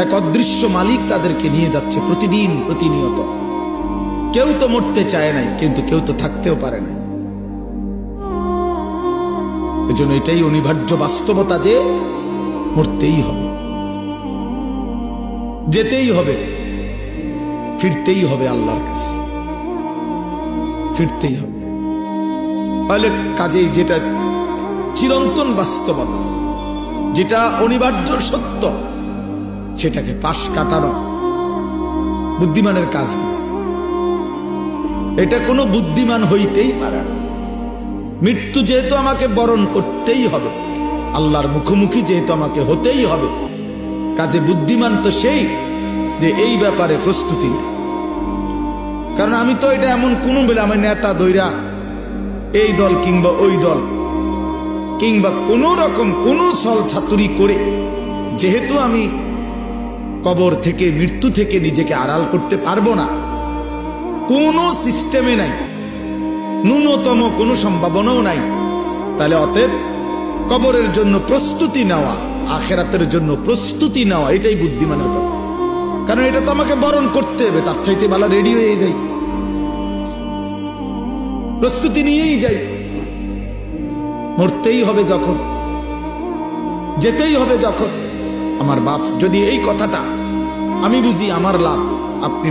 এক অদৃশ্য মালিক তাদেরকে নিয়ে যাচ্ছে প্রতিদিন প্রতিনিয়ত। কেউ তো মরতে চায় নাই, কিন্তু কেউ তো থাকতেও পারে না। এজন্য এটাই অনিবার্য বাস্তবতা যে মরতেই হবে, যেতেই হবে, ফিরতেই হবে আল্লাহর কাছে, ফিরতেই হবে। তাহলে কাজেই যেটা চিরন্তন বাস্তবতা, যেটা অনিবার্য সত্য, সেটাকে পাশ কাটানো বুদ্ধিমানের কাজ না। এটা কোনো বুদ্ধিমান হইতেই পারে না। মৃত্যু যেহেতু আমাকে বরণ করতেই হবে, আল্লাহর মুখোমুখি যেহেতু আমাকে হতেই হবে, কাজে বুদ্ধিমান তো সেই যে এই ব্যাপারে প্রস্তুতি নেই। কারণ আমি তো এটা এমন কোনো বেলা আমার নেতা দৈরা এই দল কিংবা ওই দল কিংবা কোন রকম কোন ছল ছাতুরি করে যেহেতু আমি কবর থেকে, মৃত্যু থেকে নিজেকে আড়াল করতে পারবো না, কোন সিস্টেমে নাই, ন্যূনতম কোনো সম্ভাবনাও নাই, তাহলে অতএব কবরের জন্য প্রস্তুতি নেওয়া, আখিরাতের জন্য প্রস্তুতি নেওয়া, এটাই বুদ্ধিমানের কথা। কারণ এটা তো আমাকে বরণ করতে হবে, তার চাইতে ভালো রেডি হয়ে যাই, প্রস্তুতি নিয়েই যাই। মরতেই হবে যখন, যেতেই হবে যখন। আমার বাপ যদি এই কথাটা আমি বুঝি আমার লাভ, আপনি